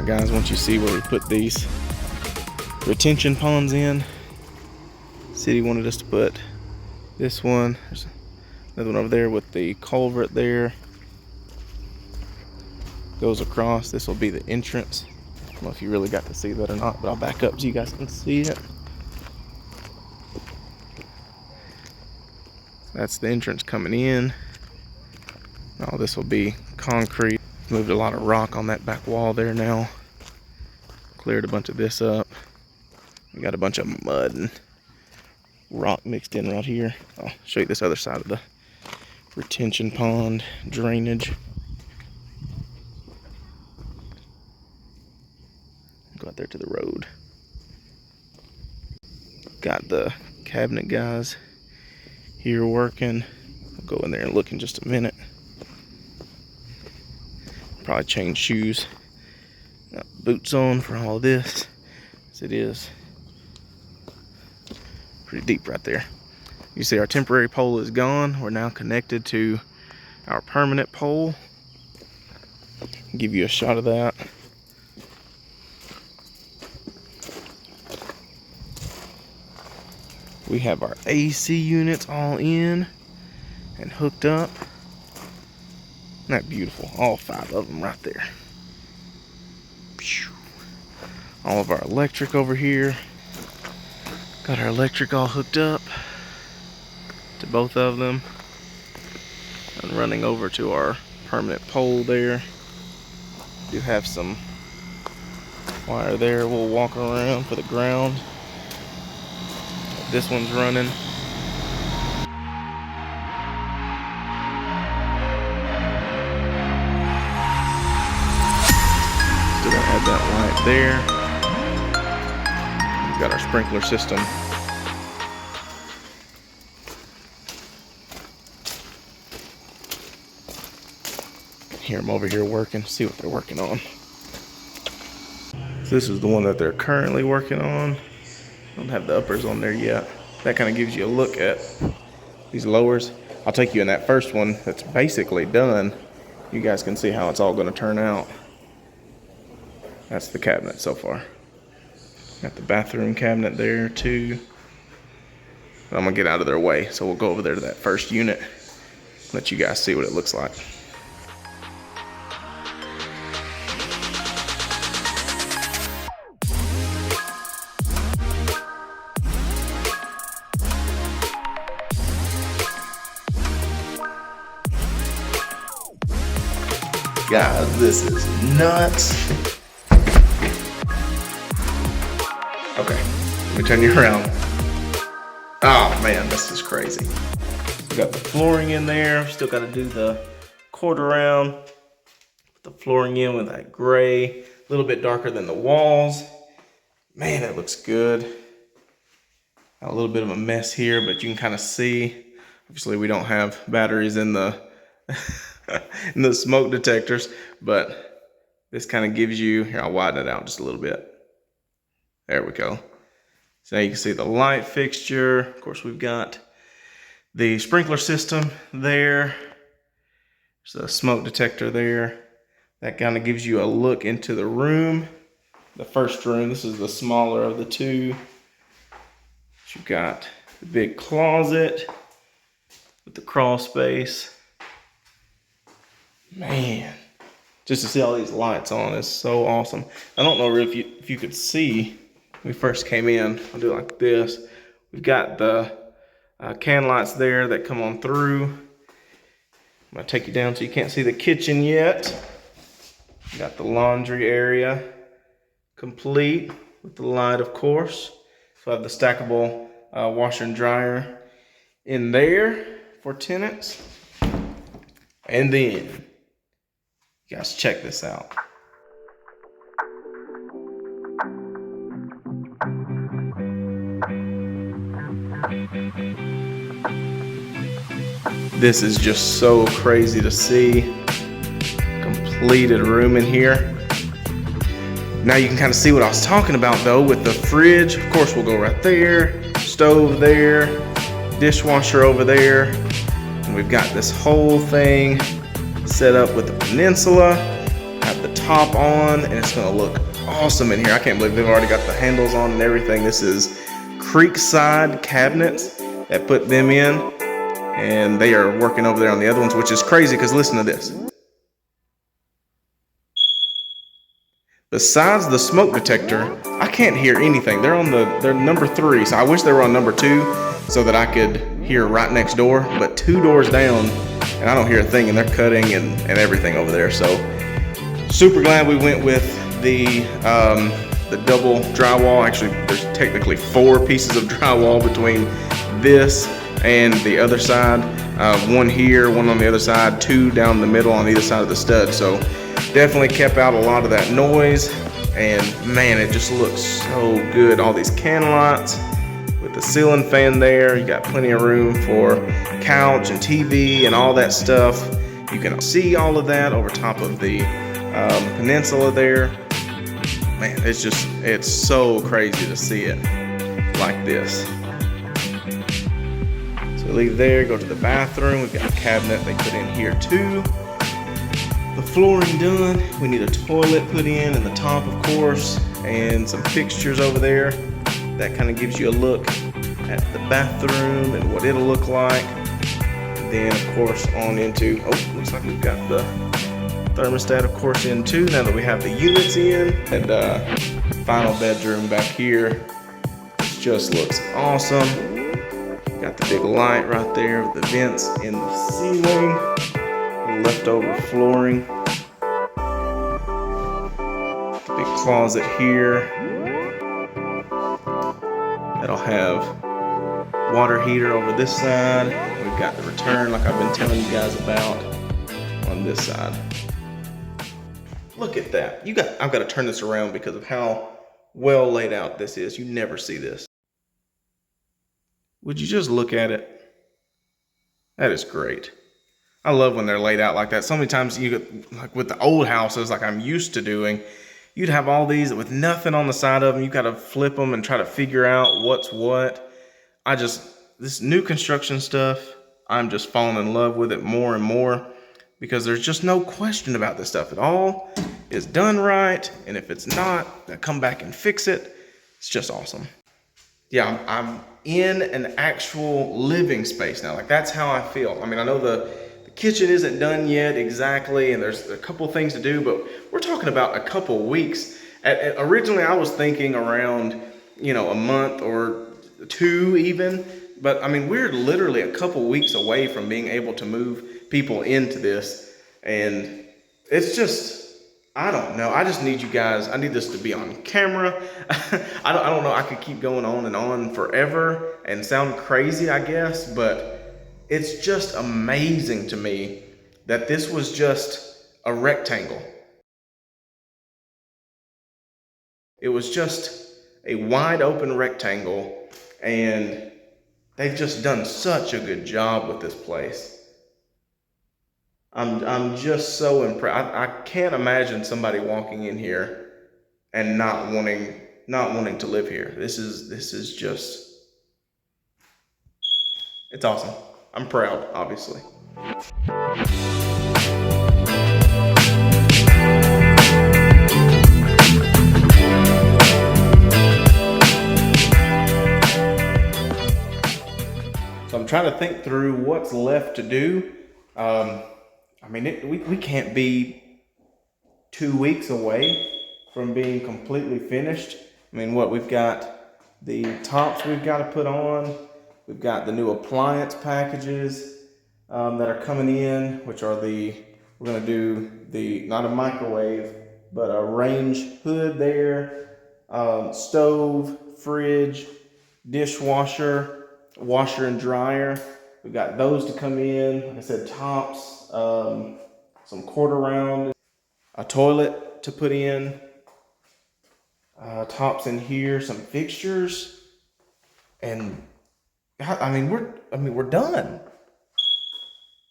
Alright guys, once you see where we put these retention ponds in, city wanted us to put this one. There's another one over there with the culvert there. Goes across. This will be the entrance. I don't know if you really got to see that or not, but I'll back up so you guys can see it. That's the entrance coming in. All this will be concrete. Moved a lot of rock on that back wall there now. Cleared a bunch of this up. We got a bunch of mud and rock mixed in right here. I'll show you this other side of the retention pond drainage. Go out there to the road. Got the cabinet guys here working. I'll go in there and look in just a minute. Probably change shoes. Got boots on for all of this, as it is pretty deep right there. You see our temporary pole is gone. We're now connected to our permanent pole. I'll give you a shot of that. We have our AC units all in and hooked up. Isn't that beautiful? All 5 of them right there. All of our electric over here. Got our electric all hooked up to both of them. And running over to our permanent pole there. Do have some wire there. We'll walk around for the ground. This one's running. Still gonna add that light there. We've got our sprinkler system. Hear them over here working, see what they're working on. So this is the one that they're currently working on. Don't have the uppers on there yet. That kind of gives you a look at these lowers. I'll take you in that first one that's basically done. You guys can see how it's all going to turn out. That's the cabinet so far. Got the bathroom cabinet there too. But I'm going to get out of their way, so we'll go over there to that first unit. Let you guys see what it looks like. Guys, this is nuts. Okay, let me turn you around. Oh man, this is crazy. We got the flooring in there. Still got to do the quarter round. Put the flooring in with that gray, a little bit darker than the walls. Man, it looks good. Got a little bit of a mess here, but you can kind of see. Obviously, we don't have batteries in the in the smoke detectors, but this kind of gives you, here I'll widen it out just a little bit. There we go. So now you can see the light fixture. Of course, we've got the sprinkler system there. There's a smoke detector there. That kind of gives you a look into the room. The first room, this is the smaller of the two. You've got the big closet with the crawl space. Man, just to see all these lights on is so awesome. I don't know if you could see when we first came in. I'll do it like this. We've got the can lights there that come on through. I'm gonna take you down so you can't see the kitchen yet. Got the laundry area complete with the light, of course. So I have the stackable washer and dryer in there for tenants. And then, you guys check this out. This is just so crazy to see. Completed room in here. Now you can kind of see what I was talking about though with the fridge. Of course, we'll go right there. Stove there. Dishwasher over there. And we've got this whole thing set up with the peninsula. Have the top on, and it's gonna look awesome in here. I can't believe they've already got the handles on and everything. This is Creekside cabinets that put them in, and they are working over there on the other ones, which is crazy because listen to this. Besides the smoke detector, I can't hear anything. They're number 3, so I wish they were on number 2 so that I could hear right next door, but 2 doors down and I don't hear a thing, and they're cutting and everything over there. So super glad we went with the double drywall. Actually, there's technically 4 pieces of drywall between this and the other side. 1 here, 1 on the other side, 2 down the middle on either side of the stud. So definitely kept out a lot of that noise, and man, it just looks so good. All these can lights with the ceiling fan there. You got plenty of room for couch and TV and all that stuff. You can see all of that over top of the peninsula there. Man, it's so crazy to see it like this. So leave there, go to the bathroom. We've got a cabinet they put in here too. The flooring done. We need a toilet put in the top, of course, and some fixtures over there. That kind of gives you a look at the bathroom and what it'll look like. And then, of course, on into, oh, looks like we've got the thermostat, of course, in too, now that we have the units in. And final bedroom back here. This just looks awesome. Got the big light right there with the vents in the ceiling. Leftover flooring. Big closet here. That'll have water heater over this side. We've got the return like I've been telling you guys about on this side. Look at that. I've got to turn this around because of how well laid out this is. You never see this. Would you just look at it? That is great. I love when they're laid out like that. So many times, like with the old houses, like I'm used to doing, you'd have all these with nothing on the side of them. You got to flip them and try to figure out what's what. This new construction stuff, I'm just falling in love with it more and more because there's just no question about this stuff. It all is done right, and if it's not, they come back and fix it. It's just awesome. Yeah, I'm in an actual living space now. Like that's how I feel. I mean, I know the kitchen isn't done yet exactly, and there's a couple things to do, but we're talking about a couple weeks. Originally, I was thinking around, a month or 2 even, but I mean, we're literally a couple weeks away from being able to move people into this, and it's just, I don't know. I just need you guys, I need this to be on camera. I don't know, I could keep going on and on forever and sound crazy, I guess, but it's just amazing to me that this was just a rectangle. It was just a wide open rectangle, and they've just done such a good job with this place. I'm just so impressed. I can't imagine somebody walking in here and not wanting to live here. This is just, it's awesome. I'm proud, obviously. So I'm trying to think through what's left to do. I mean, we can't be 2 weeks away from being completely finished. I mean, we've got the tops we've got to put on. We've got the new appliance packages that are coming in, which are we're going to do not a microwave, but a range hood there, stove, fridge, dishwasher, washer and dryer. We've got those to come in. Like I said, tops, some quarter round, a toilet to put in, tops in here, some fixtures, and we're done.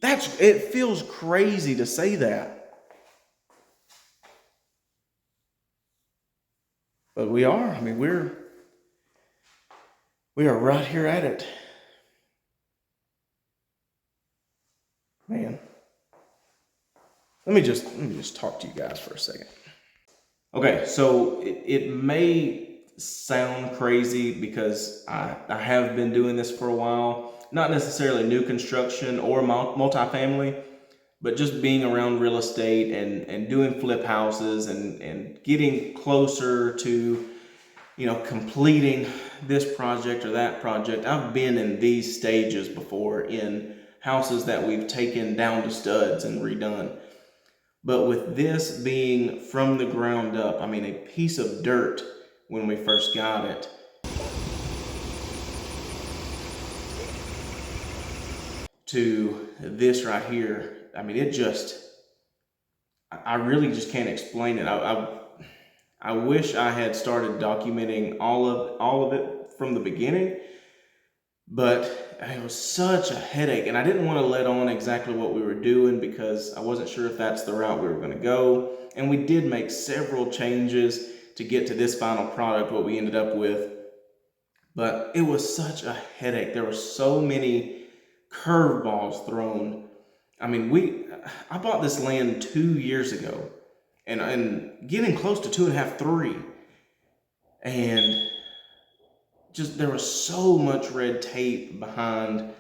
It feels crazy to say that, but we are. I mean, we are right here at it, man. Let me just talk to you guys for a second. Okay, so it may sound crazy because I have been doing this for a while, not necessarily new construction or multifamily, but just being around real estate and doing flip houses and getting closer to, completing this project or that project. I've been in these stages before in houses that we've taken down to studs and redone. But with this being from the ground up, I mean, a piece of dirt when we first got it, to this right here, I mean, I really just can't explain it. I wish I had started documenting all of it from the beginning, but it was such a headache, and I didn't want to let on exactly what we were doing because I wasn't sure if that's the route we were going to go. And we did make several changes to get to this final product, what we ended up with. But it was such a headache. There were so many curveballs thrown. I mean, I bought this land 2 years ago, and getting close to 2.5, 3, and just there was so much red tape behind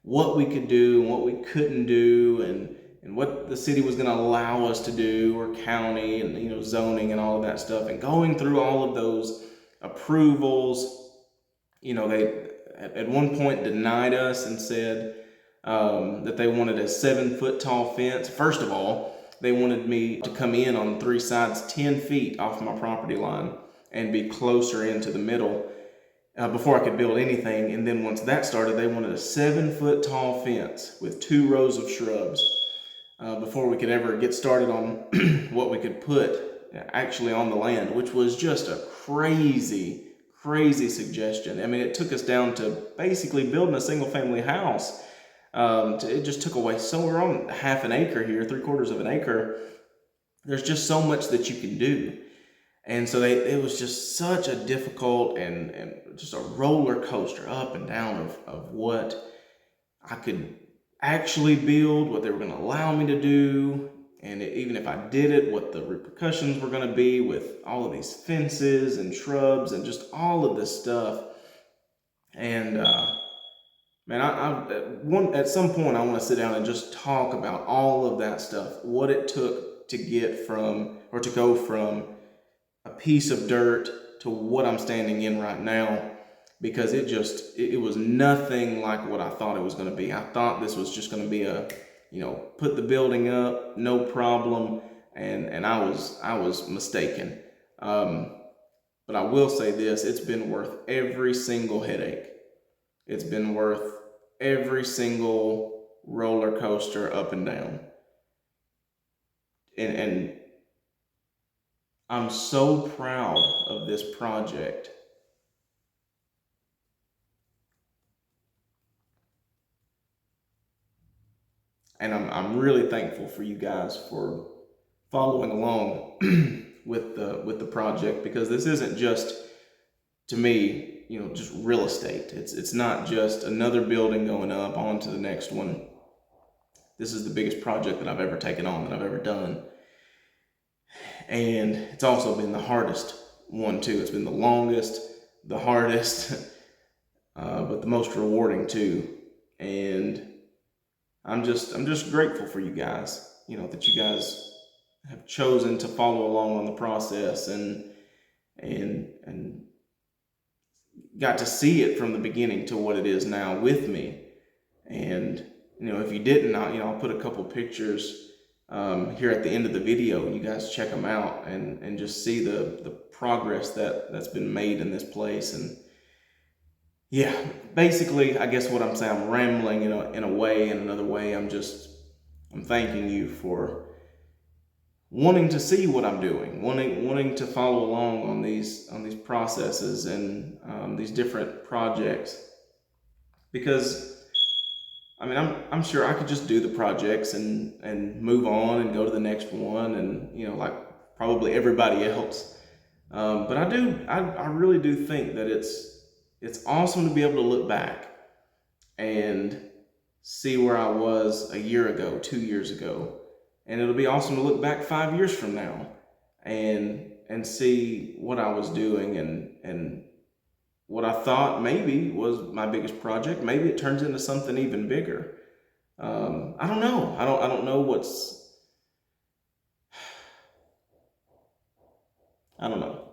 what we could do and what we couldn't do, and what the city was going to allow us to do, or county, and zoning and all of that stuff, and going through all of those approvals. They at one point denied us and said that they wanted a 7-foot tall fence. First of all, they wanted me to come in on 3 sides 10 feet off my property line and be closer into the middle before I could build anything. And then once that started, they wanted a 7-foot tall fence with 2 rows of shrubs before we could ever get started on what we could put actually on the land, which was just a crazy suggestion. I mean, it took us down to basically building a single family house. It just took away, so we're on half an acre here, 3/4 of an acre. There's just so much that you can do. And so it was just such a difficult and just a roller coaster up and down of what I could actually build, what they were going to allow me to do, and even if I did it, what the repercussions were going to be with all of these fences and shrubs and just all of this stuff. And man, at some point I want to sit down and just talk about all of that stuff, what it took to get from, or to go from, a piece of dirt to what I'm standing in right now, because it was nothing like what I thought it was going to be. I thought this was just going to be a, put the building up, no problem, and I was mistaken. But I will say this: it's been worth every single headache. It's been worth every single roller coaster up and down. And I'm so proud of this project. And I'm really thankful for you guys for following along with the project, because this isn't just, to me, just real estate. It's not just another building going up onto the next one. This is the biggest project that I've ever taken on, that I've ever done. And it's also been the hardest one too. It's been the longest, the hardest, but the most rewarding too. And I'm just grateful for you guys, that you guys have chosen to follow along on the process and got to see it from the beginning to what it is now with me. And if you didn't, I'll put a couple pictures here at the end of the video, and you guys check them out and just see the progress that's been made in this place. And yeah, basically, I guess what I'm saying, I'm rambling in a way. In another way, I'm thanking you for wanting to see what I'm doing, wanting to follow along on these processes and these different projects. Because I mean, I'm sure I could just do the projects and move on and go to the next one, and like probably everybody else. But I really do think that it's awesome to be able to look back and see where I was a year ago, 2 years ago, and it'll be awesome to look back 5 years from now and and see what I was doing and what I thought maybe was my biggest project. Maybe it turns into something even bigger. I don't know. I don't know what's. I don't know.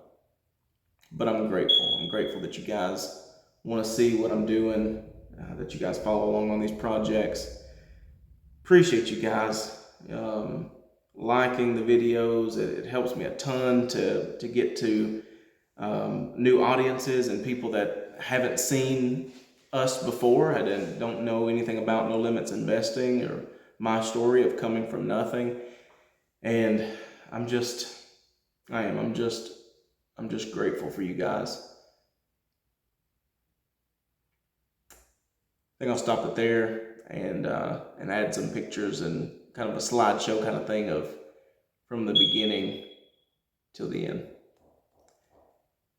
But I'm grateful. I'm grateful that you guys want to see what I'm doing, that you guys follow along on these projects. Appreciate you guys liking the videos. It helps me a ton to get to new audiences and people that haven't seen us before and don't know anything about No Limits Investing or my story of coming from nothing. And I'm just grateful for you guys. I think I'll stop it there and add some pictures and kind of a slideshow kind of thing of from the beginning till the end.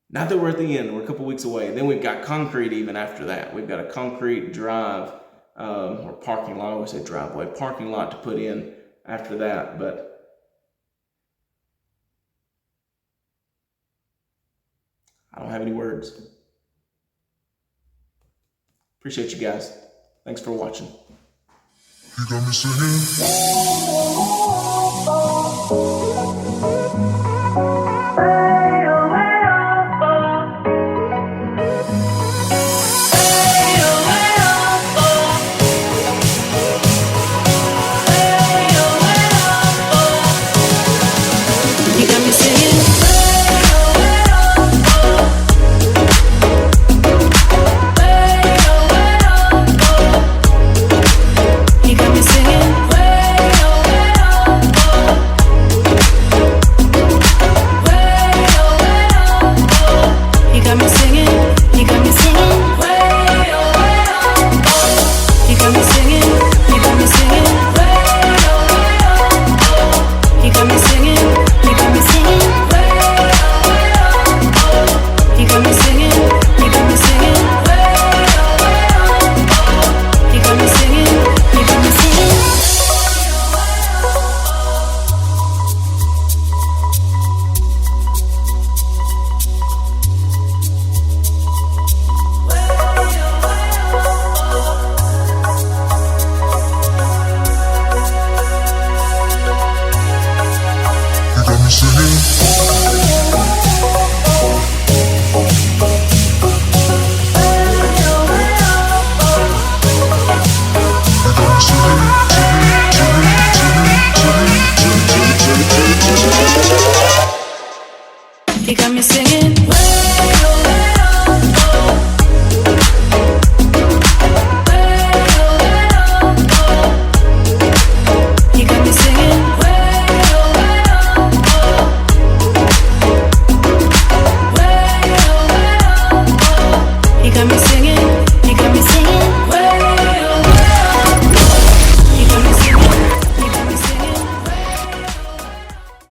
Not that we're at the end, we're a couple weeks away. Then we've got concrete even after that. We've got a concrete drive or parking lot. I always say driveway, parking lot to put in after that. But I don't have any words. Appreciate you guys. Thanks for watching. You got me singing.